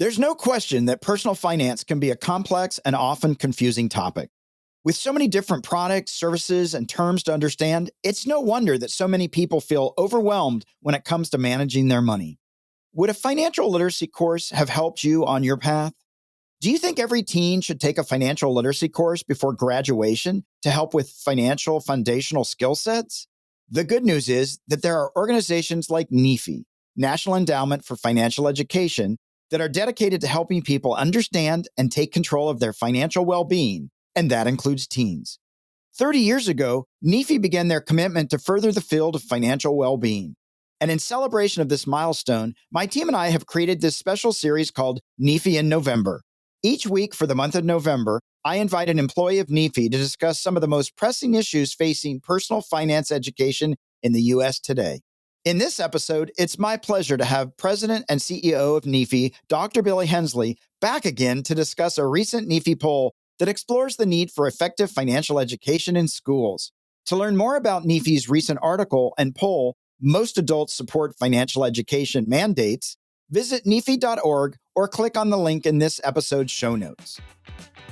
There's no question that personal finance can be a complex and often confusing topic. With so many different products, services, and terms to understand, it's no wonder that so many people feel overwhelmed when it comes to managing their money. Would a financial literacy course have helped you on your path? Do you think every teen should take a financial literacy course before graduation to help with financial foundational skill sets? The good news is that there are organizations like NEFE, National Endowment for Financial Education, that are dedicated to helping people understand and take control of their financial well-being, and that includes teens. 30 years ago, NEFE began their commitment to further the field of financial well-being. And in celebration of this milestone, my team and I have created this special series called NEFE In November. Each week for the month of November, I invite an employee of NEFE to discuss some of the most pressing issues facing personal finance education in the U.S. today. In this episode, it's my pleasure to have President and CEO of NEFE, Dr. Billy Hensley, back again to discuss a recent NEFE poll that explores the need for effective financial education in schools. To learn more about NEFE's recent article and poll, Most Adults Support Financial Education Mandates, visit nefe.org or click on the link in this episode's show notes.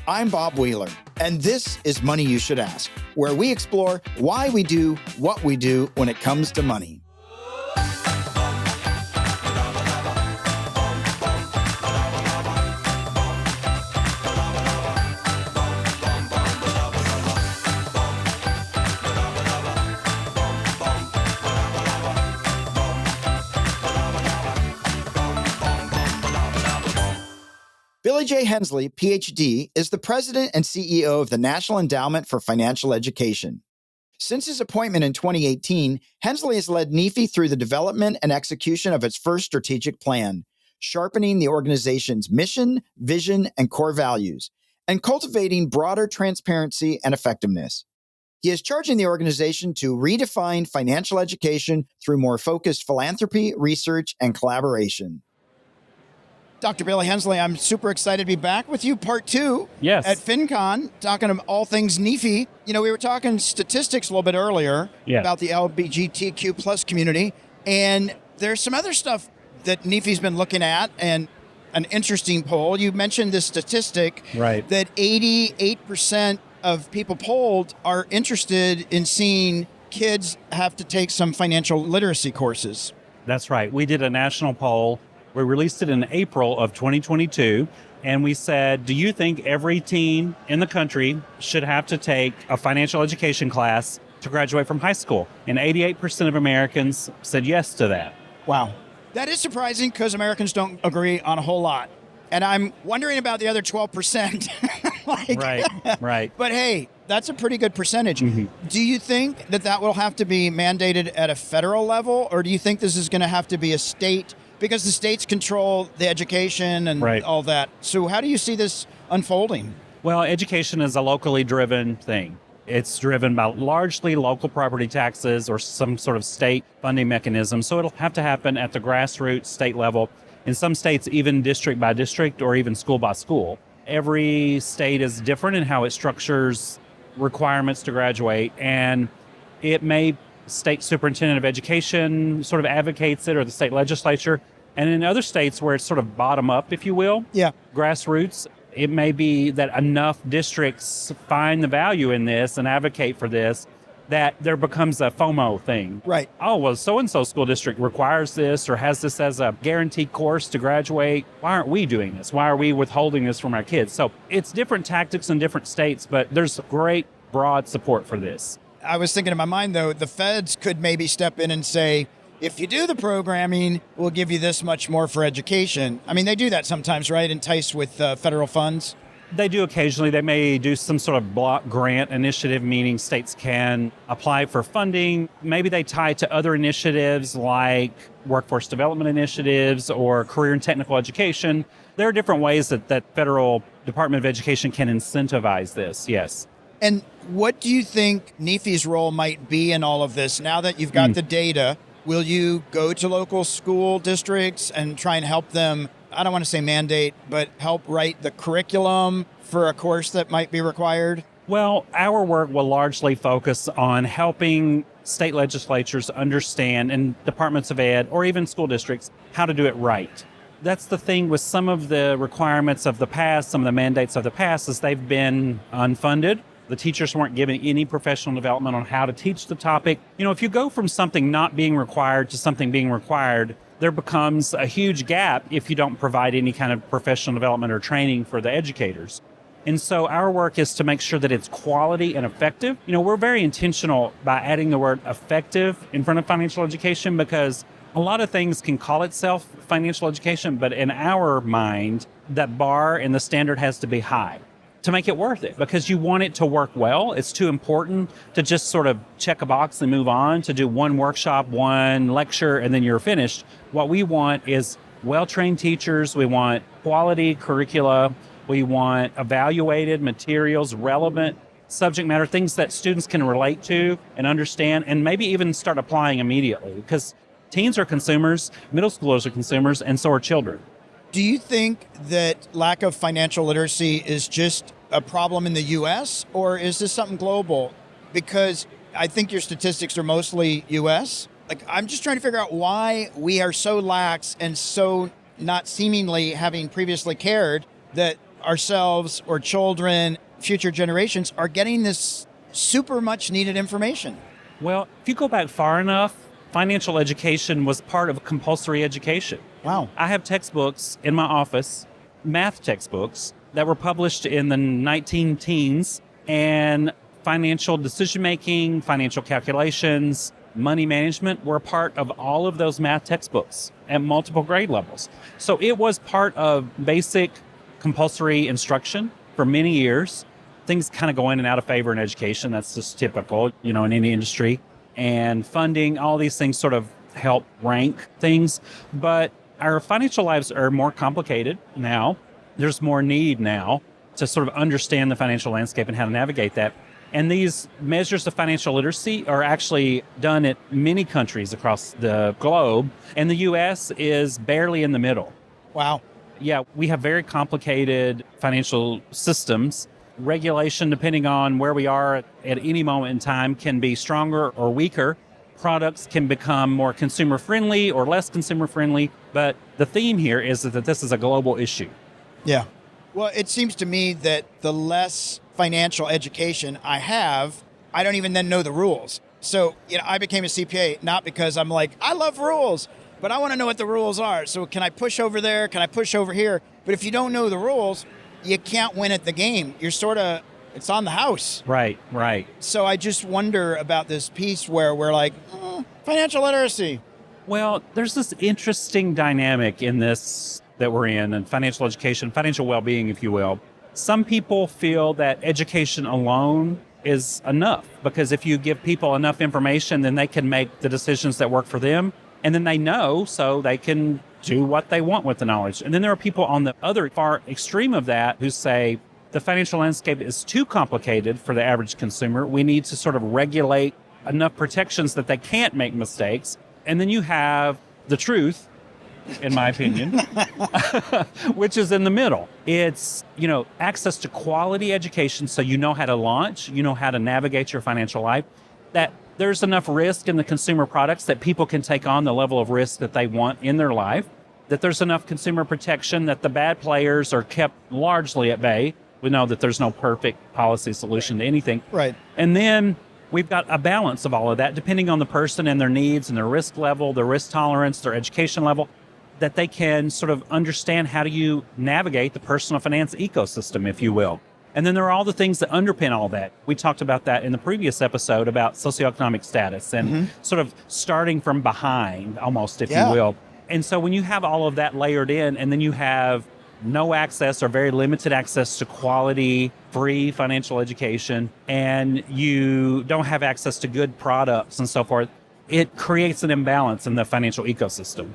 I'm Bob Wheeler, and this is Money You Should Ask, where we explore why we do what we do when it comes to money. Billy J. Hensley, PhD, is the president and CEO of the National Endowment for Financial Education. Since his appointment in 2018, Hensley has led NEFE through the development and execution of its first strategic plan, sharpening the organization's mission, vision, and core values, and cultivating broader transparency and effectiveness. He is charging the organization to redefine financial education through more focused philanthropy, research, and collaboration. Dr. Billy Hensley, I'm super excited to be back with you, part two at FinCon, talking about all things NEFE. You know, we were talking statistics a little bit earlier about the LGBTQ plus community, and there's some other stuff that NEFE's been looking at, and an interesting poll. You mentioned this statistic that 88% of people polled are interested in seeing kids have to take some financial literacy courses. That's right. We did a national poll. We released it in April of 2022, and we said, do you think every teen in the country should have to take a financial education class to graduate from high school? And 88% of Americans said yes to that. Wow. That is surprising because Americans don't agree on a whole lot. And I'm wondering about the other 12%. Right. But hey, that's a pretty good percentage. Mm-hmm. Do you think that will have to be mandated at a federal level, or do you think this is going to have to be a state? Because the states control the education and all that. So how do you see this unfolding? Well, education is a locally driven thing. It's driven by largely local property taxes or some sort of state funding mechanism. So it'll have to happen at the grassroots state level. In some states, even district by district or even school by school. Every state is different in how it structures requirements to graduate. And it may state superintendent of education sort of advocates it, or the state legislature. And in other states where it's sort of bottom up, if you will, grassroots, it may be that enough districts find the value in this and advocate for this, that there becomes a FOMO thing. Right. Oh, well, so-and-so school district requires this or has this as a guaranteed course to graduate. Why aren't we doing this? Why are we withholding this from our kids? So it's different tactics in different states, but there's great broad support for this. I was thinking in my mind, though, the feds could maybe step in and say, if you do the programming, we'll give you this much more for education. I mean, they do that sometimes, right? Enticed with federal funds. They do occasionally. They may do some sort of block grant initiative, meaning states can apply for funding. Maybe they tie to other initiatives like workforce development initiatives or career and technical education. There are different ways that federal Department of Education can incentivize this, yes. And what do you think NEFE's role might be in all of this? Now that you've got the data, will you go to local school districts and try and help them, I don't want to say mandate, but help write the curriculum for a course that might be required? Well, our work will largely focus on helping state legislatures understand, and departments of ed, or even school districts, how to do it right. That's the thing with some of the requirements of the past, some of the mandates of the past, is they've been unfunded. The teachers weren't given any professional development on how to teach the topic. If you go from something not being required to something being required, there becomes a huge gap if you don't provide any kind of professional development or training for the educators. And so our work is to make sure that it's quality and effective. We're very intentional by adding the word effective in front of financial education, because a lot of things can call itself financial education, but in our mind, that bar and the standard has to be high to make it worth it, because you want it to work well. It's too important to just sort of check a box and move on, to do one workshop, one lecture, and then you're finished. What we want is well-trained teachers. We want quality curricula. We want evaluated materials, relevant subject matter, things that students can relate to and understand, and maybe even start applying immediately, because teens are consumers, middle schoolers are consumers, and so are children. Do you think that lack of financial literacy is just a problem in the U.S., or is this something global? Because I think your statistics are mostly U.S. I'm just trying to figure out why we are so lax and so not seemingly having previously cared that ourselves or children, future generations are getting this super much needed information. Well, if you go back far enough, financial education was part of compulsory education. Wow. I have textbooks in my office, math textbooks, that were published in the 19-teens, and financial decision-making, financial calculations, money management were a part of all of those math textbooks at multiple grade levels. So it was part of basic compulsory instruction for many years. Things kind of go in and out of favor in education. That's just typical, in any industry. And funding, all these things sort of help rank things. But our financial lives are more complicated now. There's more need now to sort of understand the financial landscape and how to navigate that. And these measures of financial literacy are actually done at many countries across the globe. And the U.S. is barely in the middle. Wow. Yeah, we have very complicated financial systems. Regulation, depending on where we are at any moment in time, can be stronger or weaker. Products can become more consumer-friendly or less consumer-friendly. But the theme here is that this is a global issue. Yeah. Well, it seems to me that the less financial education I have, I don't even then know the rules. So, I became a CPA not because I'm like, I love rules, but I want to know what the rules are. So can I push over there? Can I push over here? But if you don't know the rules, you can't win at the game. You're it's on the house. Right. So I just wonder about this piece where we're like, financial literacy. Well, there's this interesting dynamic in this that we're in, and financial education, financial well-being, if you will. Some people feel that education alone is enough, because if you give people enough information, then they can make the decisions that work for them. And then they know, so they can do what they want with the knowledge. And then there are people on the other far extreme of that who say the financial landscape is too complicated for the average consumer. We need to sort of regulate enough protections that they can't make mistakes. And then you have the truth, in my opinion, which is in the middle. It's, access to quality education so you know how to launch, you know how to navigate your financial life, that there's enough risk in the consumer products that people can take on the level of risk that they want in their life, that there's enough consumer protection that the bad players are kept largely at bay. We know that there's no perfect policy solution to anything. Right. And then we've got a balance of all of that, depending on the person and their needs and their risk level, their risk tolerance, their education level, that they can sort of understand how do you navigate the personal finance ecosystem, if you will. And then there are all the things that underpin all that. We talked about that in the previous episode about socioeconomic status and sort of starting from behind, almost, if you will. And so when you have all of that layered in, and then you have no access or very limited access to quality, free financial education, and you don't have access to good products and so forth, it creates an imbalance in the financial ecosystem.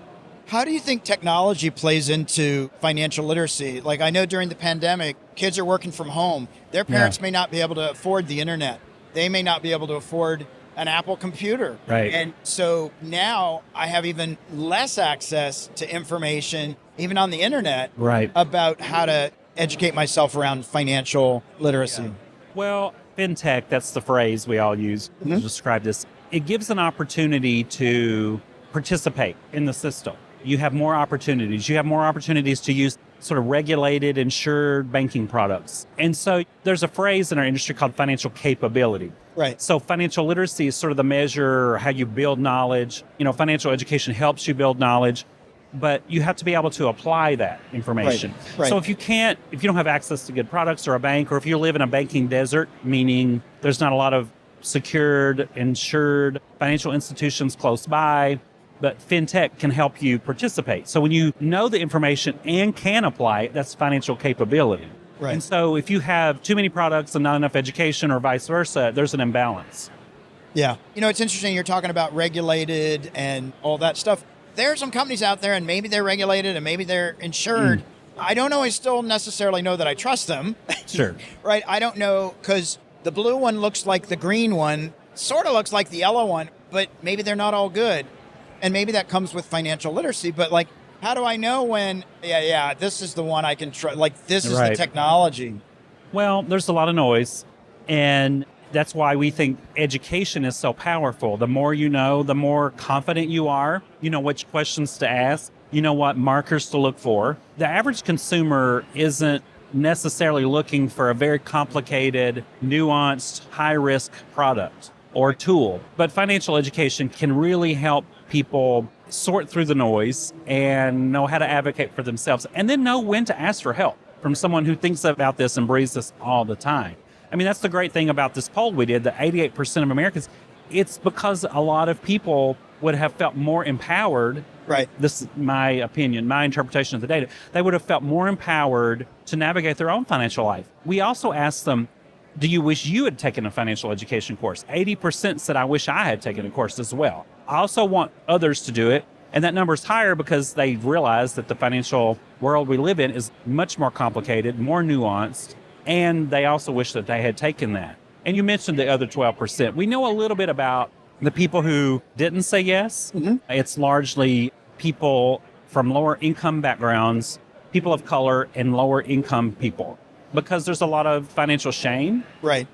How do you think technology plays into financial literacy? Like, I know during the pandemic, kids are working from home. Their parents may not be able to afford the internet. They may not be able to afford an Apple computer. Right. And so now I have even less access to information, even on the internet, about how to educate myself around financial literacy. Yeah. Well, fintech, that's the phrase we all use to describe this. It gives an opportunity to participate in the system. you have more opportunities. You have more opportunities to use sort of regulated, insured banking products. And so there's a phrase in our industry called financial capability. Right. So financial literacy is sort of the measure how you build knowledge. Financial education helps you build knowledge, but you have to be able to apply that information. Right. So if you don't have access to good products or a bank, or if you live in a banking desert, meaning there's not a lot of secured, insured financial institutions close by, but fintech can help you participate. So when you know the information and can apply it, that's financial capability. Right. And so if you have too many products and not enough education or vice versa, there's an imbalance. Yeah. It's interesting. You're talking about regulated and all that stuff. There are some companies out there, and maybe they're regulated and maybe they're insured. I don't always still necessarily know that I trust them. Sure. Right. I don't know, because the blue one looks like the green one, sort of looks like the yellow one, but maybe they're not all good. And maybe that comes with financial literacy, but how do I know when, this is the one I can trust? This is the technology. Well, there's a lot of noise, and that's why we think education is so powerful. The more you know, the more confident you are. You know which questions to ask. You know what markers to look for. The average consumer isn't necessarily looking for a very complicated, nuanced, high-risk product or tool. But financial education can really help people sort through the noise and know how to advocate for themselves, and then know when to ask for help from someone who thinks about this and breathes this all the time. I mean, that's the great thing about this poll we did, that 88% of Americans, it's because a lot of people would have felt more empowered. Right. This is my opinion, my interpretation of the data. They would have felt more empowered to navigate their own financial life. We also asked them, do you wish you had taken a financial education course? 80% said, I wish I had taken a course as well. I also want others to do it. And that number is higher because they realize that the financial world we live in is much more complicated, more nuanced, and they also wish that they had taken that. And you mentioned the other 12%. We know a little bit about the people who didn't say yes. Mm-hmm. It's largely people from lower income backgrounds, people of color, and lower income people, because there's a lot of financial shame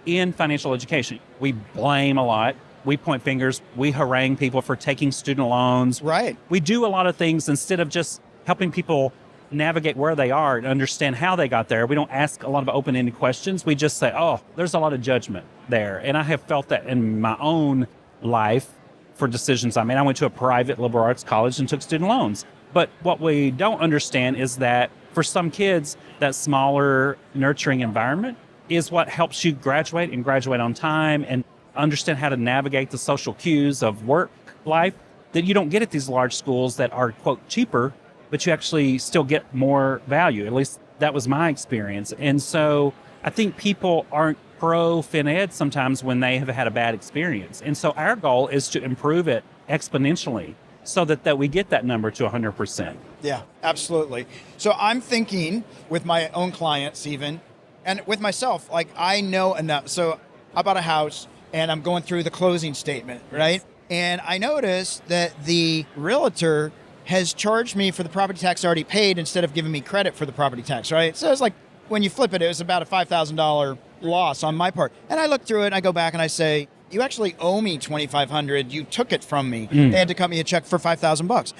in financial education. We blame a lot. We point fingers. We harangue people for taking student loans. Right. We do a lot of things instead of just helping people navigate where they are and understand how they got there. We don't ask a lot of open-ended questions. We just say, there's a lot of judgment there. And I have felt that in my own life for decisions I made. I went to a private liberal arts college and took student loans. But what we don't understand is that for some kids, that smaller, nurturing environment is what helps you graduate and graduate on time and understand how to navigate the social cues of work life that you don't get at these large schools that are, quote, cheaper, but you actually still get more value. At least that was my experience. And so I think people aren't pro-fin ed sometimes when they have had a bad experience. And so our goal is to improve it exponentially so that we get that number to 100%. Yeah, absolutely. So I'm thinking with my own clients even, and with myself, I know enough. So I bought a house and I'm going through the closing statement, right? And I noticed that the realtor has charged me for the property tax already paid instead of giving me credit for the property tax, right? So it's when you flip it, it was about a $5,000 loss on my part. And I look through it and I go back and I say, you actually owe me $2,500. You took it from me. They had to cut me a check for $5,000.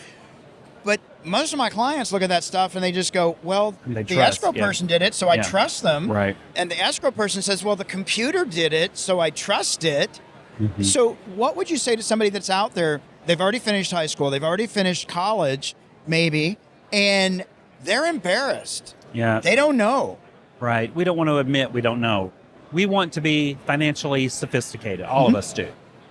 But most of my clients look at that stuff and they just go, well, the escrow person did it, so I trust them. Right. And the escrow person says, well, the computer did it, so I trust it. Mm-hmm. So what would you say to somebody that's out there? They've already finished high school. They've already finished college, maybe, and they're embarrassed. Yeah. They don't know. Right. We don't want to admit we don't know. We want to be financially sophisticated. All of us do.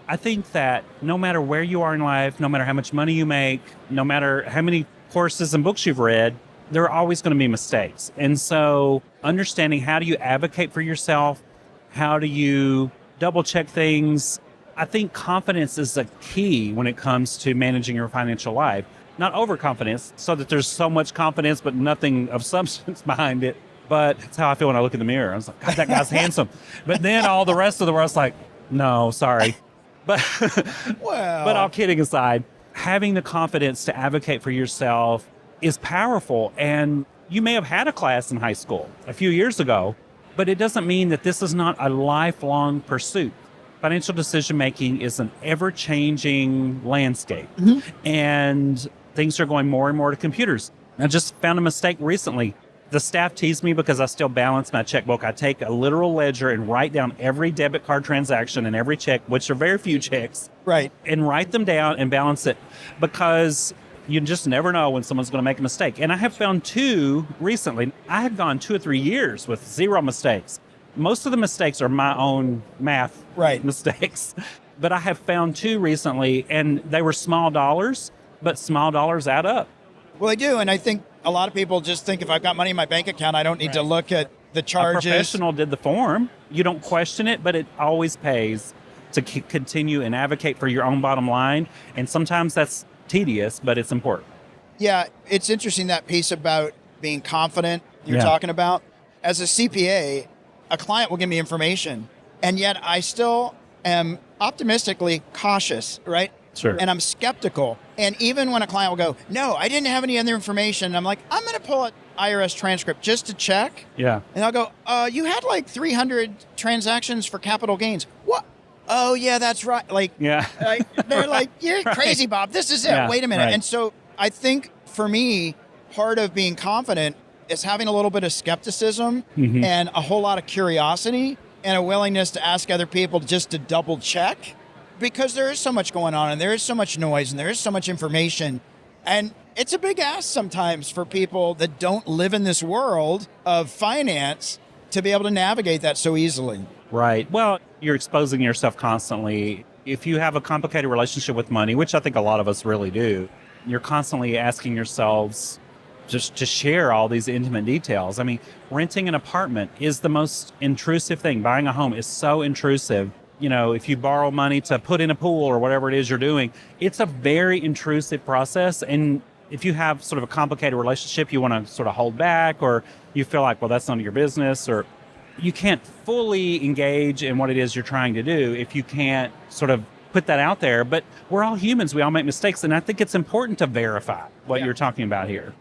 I think that no matter where you are in life, no matter how much money you make, no matter how many courses and books you've read, there are always going to be mistakes. And so understanding how do you advocate for yourself, how do you double check things, I think confidence is a key when it comes to managing your financial life. Not overconfidence, so that there's so much confidence but nothing of substance behind it. But that's how I feel when I look in the mirror. I was like, God, that guy's handsome. But then all the rest of the world's like, no, sorry. But but all kidding aside, having the confidence to advocate for yourself is powerful. And you may have had a class in high school a few years ago, but it doesn't mean that this is not a lifelong pursuit. Financial decision making is an ever-changing landscape. Mm-hmm. And things are going more and more to computers. I just found a mistake recently. The staff tease me because I still balance my checkbook. I take a literal ledger and write down every debit card transaction and every check, which are very few checks, Right. and write them down and balance it, because you just never know when someone's going to make a mistake. And I have found two recently. I had gone 2 or 3 years with zero mistakes. Most of the mistakes are my own math mistakes, but I have found two recently, and they were small dollars, but small dollars add up. Well, they do. And I think a lot of people just think if I've got money in my bank account, I don't need to look at the charges. A professional did the form. You don't question it, but it always pays to continue and advocate for your own bottom line. And sometimes that's tedious, but it's important. Yeah, it's interesting, that piece about being confident you're talking about. As a CPA, a client will give me information, and yet I still am optimistically cautious, right? Sure. And I'm skeptical. And even when a client will go, no, I didn't have any other information, I'm like, I'm going to pull an IRS transcript just to check. Yeah. And I'll go, you had like 300 transactions for capital gains. What? Oh, yeah, that's right. Like, they're like, you're crazy, Bob. This is it. Yeah, Wait a minute. right. And so I think for me, part of being confident is having a little bit of skepticism and a whole lot of curiosity and a willingness to ask other people just to double check, because there is so much going on and there is so much noise and there is so much information. And it's a big ask sometimes for people that don't live in this world of finance to be able to navigate that so easily. Right. Well, you're exposing yourself constantly. If you have a complicated relationship with money, which I think a lot of us really do, you're constantly asking yourselves just to share all these intimate details. I mean, renting an apartment is the most intrusive thing. Buying a home is so intrusive. You know, if you borrow money to put in a pool or whatever it is you're doing, it's a very intrusive process. And if you have sort of a complicated relationship, you want to sort of hold back, or you feel like, well, that's none of your business, or you can't fully engage in what it is you're trying to do if you can't sort of put that out there. But we're all humans. We all make mistakes. And I think it's important to verify what you're talking about here.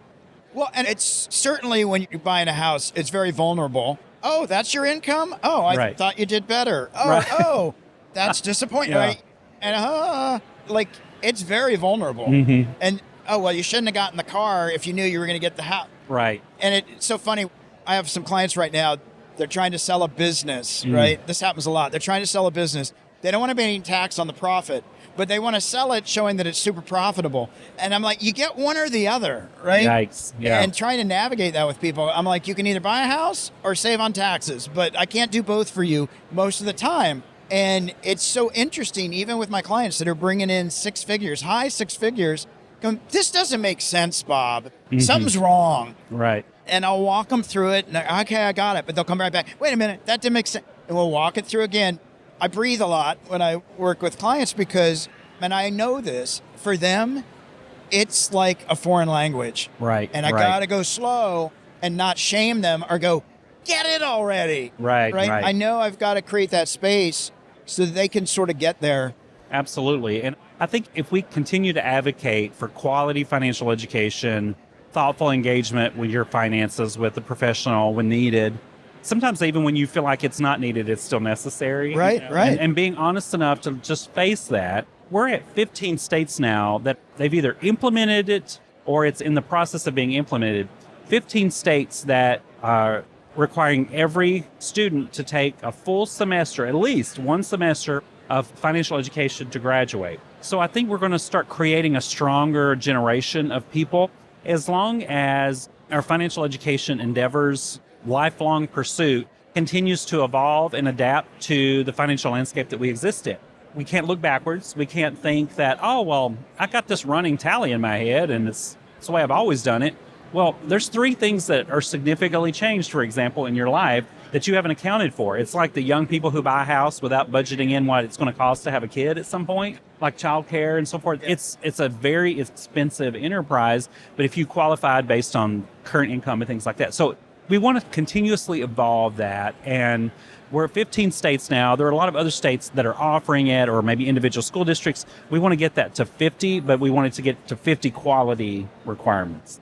Well, and it's certainly when you're buying a house, it's very vulnerable. Oh, that's your income? Oh, I thought you did better. Oh, oh, that's disappointing. Right? And like, it's very vulnerable. And, oh, well, you shouldn't have gotten the car if you knew you were going to get the house. Right. And it's so funny. I have some clients right now. They're trying to sell a business, right? This happens a lot. They're trying to sell a business. They don't want to pay any tax on the profit, but they want to sell it showing that it's super profitable. And I'm like, you get one or the other, right? Yikes. Yeah. And trying to navigate that with people, I'm like, you can either buy a house or save on taxes, but I can't do both for you most of the time. And it's so interesting, even with my clients that are bringing in six figures, high six figures, going, this doesn't make sense, Bob. Something's wrong. Right. And I'll walk them through it. And okay, I got it. But they'll come right back. Wait a minute, that didn't make sense. And we'll walk it through again. I breathe a lot when I work with clients because, and I know this, for them, it's like a foreign language. Right. And I got to go slow and not shame them or go, get it already. Right. I know I've got to create that space so that they can sort of get there. Absolutely. And I think if we continue to advocate for quality financial education, thoughtful engagement with your finances with a professional when needed, sometimes even when you feel like it's not needed, it's still necessary. Right. And being honest enough to just face that. We're at 15 states now that they've either implemented it or it's in the process of being implemented. 15 states that are requiring every student to take a full semester, at least one semester of financial education to graduate. So I think we're going to start creating a stronger generation of people as long as our financial education endeavors, lifelong pursuit, continues to evolve and adapt to the financial landscape that we exist in. We can't look backwards. We can't think that, oh, well, I got this running tally in my head and it's the way I've always done it. Well, there's 3 things that are significantly changed, for example, in your life that you haven't accounted for. It's like the young people who buy a house without budgeting in what it's going to cost to have a kid at some point, like childcare and so forth. It's a very expensive enterprise, but if you qualified based on current income and things like that. So we want to continuously evolve that. And we're at 15 states now. There are a lot of other states that are offering it, or maybe individual school districts. We want to get that to 50, but we want it to get to 50 quality requirements.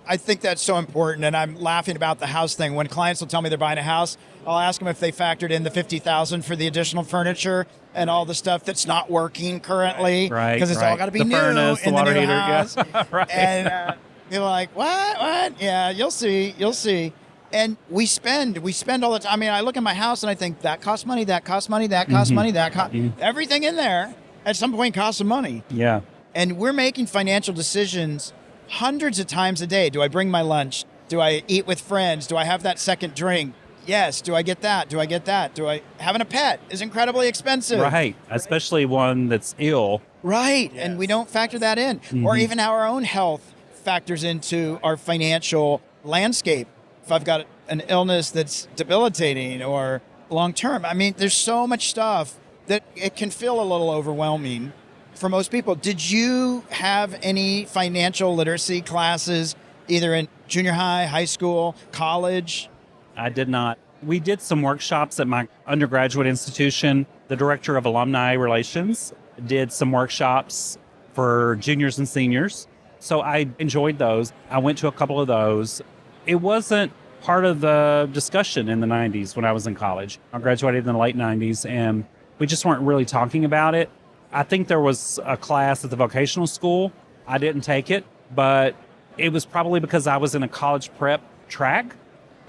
I think that's so important, and I'm laughing about the house thing. When clients will tell me they're buying a house, I'll ask them if they factored in the $50,000 for the additional furniture and all the stuff that's not working currently, Right. because it's all got to be the new furnace, in the water the new heater. house. Yeah. Right. And they're like, "What? Yeah, you'll see." And we spend all the time. I mean, I look at my house and I think that costs money, that costs money, that costs money, everything in there at some point costs some money. Yeah. And we're making financial decisions hundreds of times a day. Do I bring my lunch? Do I eat with friends? Do I have that second drink? Yes. Do I get that? Do I get that? Do I having a pet is incredibly expensive. Right. Especially one that's ill. Right. Yes. And we don't factor that in. Or even how our own health factors into our financial landscape. If I've got an illness that's debilitating or long-term, I mean, there's so much stuff that it can feel a little overwhelming for most people. Did you have any financial literacy classes either in junior high, high school, college? I did not. We did some workshops at my undergraduate institution. The director of alumni relations did some workshops for juniors and seniors. So I enjoyed those. I went to a couple of those. It wasn't part of the discussion in the 90s when I was in college. I graduated in the late 90s, and we just weren't really talking about it. I think there was a class at the vocational school. I didn't take it, but it was probably because I was in a college prep track,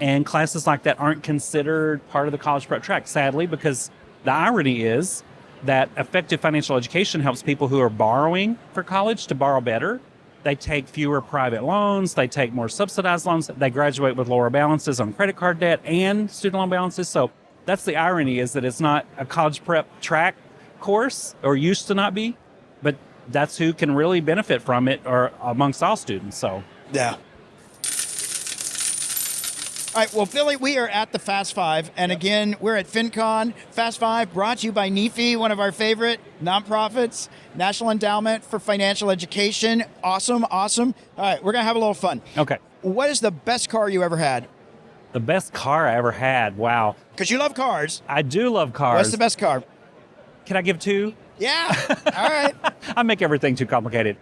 and classes like that aren't considered part of the college prep track, sadly, because the irony is that effective financial education helps people who are borrowing for college to borrow better. They take fewer private loans. They take more subsidized loans. They graduate with lower balances on credit card debt and student loan balances. So that's the irony, is that it's not a college prep track course, or used to not be, but that's who can really benefit from it, or amongst all students. So yeah. All right, well, Billy, we are at the Fast Five, and again, we're at FinCon. Fast Five brought to you by NEFE, one of our favorite nonprofits, National Endowment for Financial Education. Awesome. All right, we're going to have a little fun. Okay. What is the best car you ever had? The best car I ever had. Wow. Because you love cars. I do love cars. What's the best car? Can I give two? Yeah. All right. I make everything too complicated.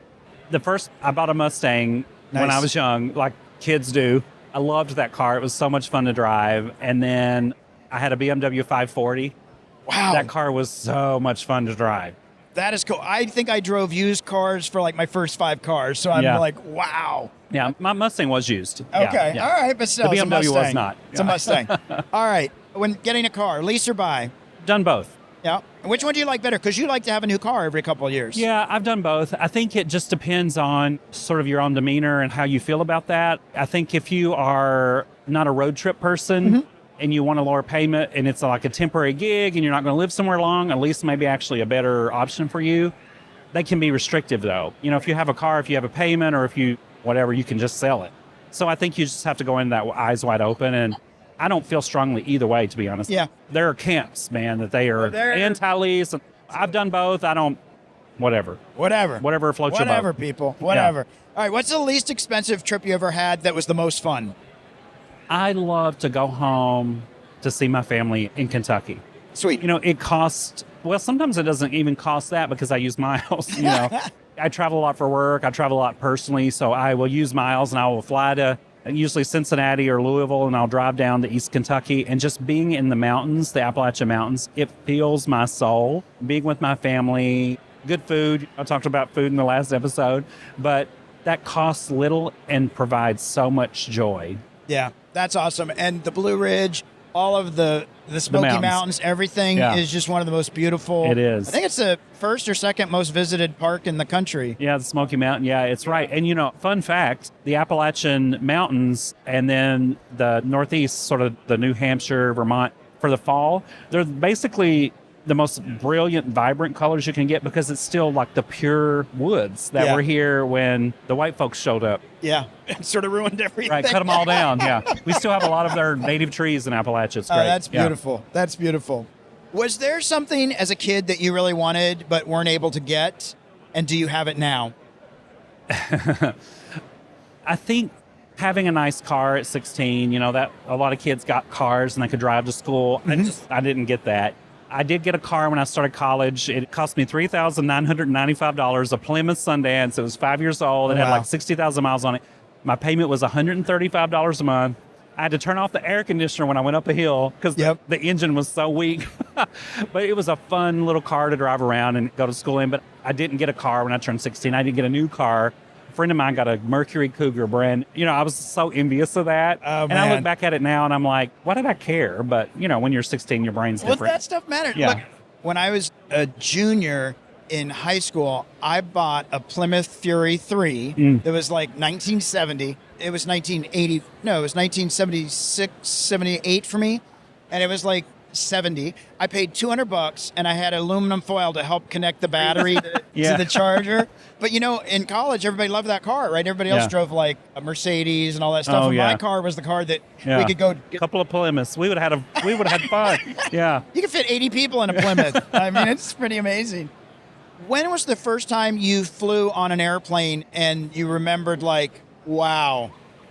The first, I bought a Mustang when I was young, like kids do. I loved that car. It was so much fun to drive. And then I had a BMW 540. Wow. That car was so much fun to drive. That is cool. I think I drove used cars for like my first 5 cars. So I'm like, wow. Yeah, my Mustang was used. Okay. Yeah. All right. But still, the BMW was not. It's a Mustang. All right. When getting a car, lease or buy? Done both. Yeah. Which one do you like better? Because you like to have a new car every couple of years. Yeah, I've done both. I think it just depends on sort of your own demeanor and how you feel about that. I think if you are not a road trip person and you want a lower payment and it's like a temporary gig and you're not going to live somewhere long, at least maybe actually a better option for you. They can be restrictive though. You know, if you have a car, if you have a payment, or if you, whatever, you can just sell it. So I think you just have to go in that eyes wide open, and I don't feel strongly either way, to be honest. Yeah. There are camps, man, that they are anti-lease. I've done both. I don't, whatever. Whatever floats your boat. Whatever, people. Whatever. Yeah. All right. What's the least expensive trip you ever had that was the most fun? I love to go home to see my family in Kentucky. Sweet. You know, it costs, well, sometimes it doesn't even cost that because I use miles, you know. I travel a lot for work. I travel a lot personally, so I will use miles and I will fly to usually Cincinnati or Louisville, and I'll drive down to East Kentucky. And just being in the mountains, the Appalachian Mountains, it fills my soul. Being with my family, good food. I talked about food in the last episode, but that costs little and provides so much joy. Yeah, that's awesome. And the Blue Ridge, all of the Smoky Mountains, everything is just one of the most beautiful. It is. I think it's the first or second most visited park in the country. Yeah, the Smoky Mountain. Yeah, it's right. And, you know, fun fact, the Appalachian Mountains and then the Northeast, sort of the New Hampshire, Vermont, for the fall, they're basically the most brilliant, vibrant colors you can get because it's still like the pure woods that were here when the white folks showed up. Yeah, it sort of ruined everything. Right, cut them all down, yeah. We still have a lot of their native trees in Appalachia. It's great. Oh, that's beautiful. Yeah. That's beautiful. Was there something as a kid that you really wanted but weren't able to get? And do you have it now? I think having a nice car at 16, you know, that a lot of kids got cars and they could drive to school. I didn't get that. I did get a car when I started college. It cost me $3,995, a Plymouth Sundance. It was 5 years old. It had like 60,000 miles on it. My payment was $135 a month. I had to turn off the air conditioner when I went up a hill because the engine was so weak. But it was a fun little car to drive around and go to school in. But I didn't get a car when I turned 16. I didn't get a new car. A friend of mine got a Mercury Cougar brand. I was so envious of that. Oh, and I look back at it now and I'm like, why did I care? But, when you're 16, your brain's different. Well, that stuff mattered. Yeah. Look, when I was a junior in high school, I bought a Plymouth Fury 3 that was like 1970. It was 1980. No, it was 1976, 78 for me. And it was like 70. I paid $200 and I had aluminum foil to help connect the battery to the charger. But in college, everybody loved that car, right? Everybody else drove like a Mercedes and all that stuff. And my car was the car that we could go. A couple of Plymouths. We would have had fun. Yeah. You could fit 80 people in a Plymouth. I mean, it's pretty amazing. When was the first time you flew on an airplane and you remembered like, wow,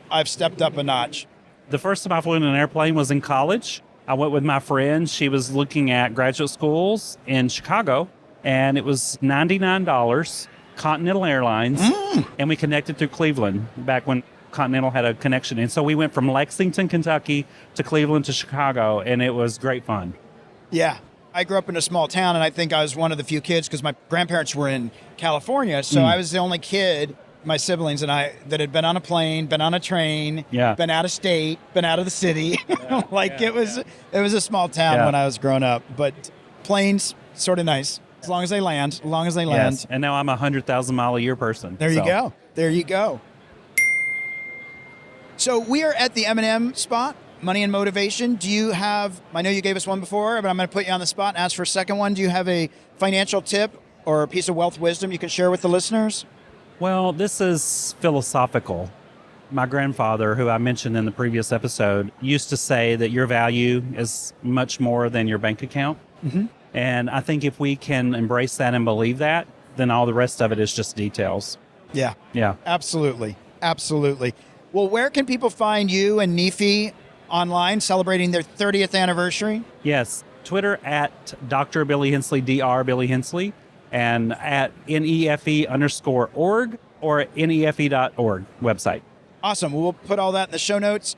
I've stepped up a notch? The first time I flew in an airplane was in college. I went with my friend. She was looking at graduate schools in Chicago, and it was $99, Continental Airlines, and we connected through Cleveland back when Continental had a connection. And so we went from Lexington, Kentucky to Cleveland to Chicago, and it was great fun. Yeah. I grew up in a small town, and I think I was one of the few kids because my grandparents were in California. So I was the only kid, my siblings and I, that had been on a plane, been on a train, been out of state, been out of the city. It was a small town when I was growing up. But planes, sort of nice, as long as they land, Yes. And now I'm a 100,000-mile-a-year person. There you go. There you go. So we are at the M&M spot. Money and motivation. Do you have, I know you gave us one before, but I'm going to put you on the spot and ask for a second one. Do you have a financial tip or a piece of wealth wisdom you can share with the listeners? Well, this is philosophical. My grandfather, who I mentioned in the previous episode, used to say that your value is much more than your bank account. Mm-hmm. And I think if we can embrace that and believe that, then all the rest of it is just details. Yeah. Yeah. Absolutely. Absolutely. Well, where can people find you and NEFE online celebrating their 30th anniversary? Yes. Twitter at Dr. Billy Hensley, Dr. Billy Hensley, and at NEFE_org or NEFE.org website. Awesome. We'll put all that in the show notes.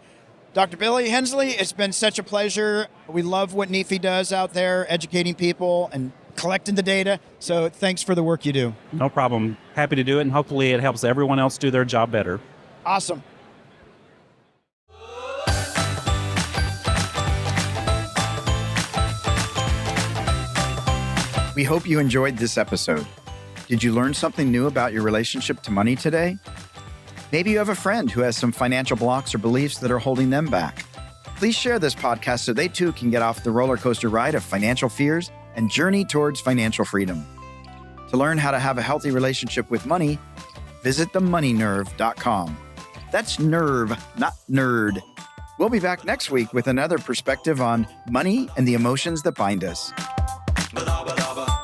Dr. Billy Hensley, it's been such a pleasure. We love what NEFE does out there, educating people and collecting the data. So thanks for the work you do. No problem. Happy to do it, and hopefully it helps everyone else do their job better. Awesome. We hope you enjoyed this episode. Did you learn something new about your relationship to money today? Maybe you have a friend who has some financial blocks or beliefs that are holding them back. Please share this podcast so they too can get off the roller coaster ride of financial fears and journey towards financial freedom. To learn how to have a healthy relationship with money, visit themoneynerve.com. That's nerve, not nerd. We'll be back next week with another perspective on money and the emotions that bind us. Ba-da-ba-da-ba.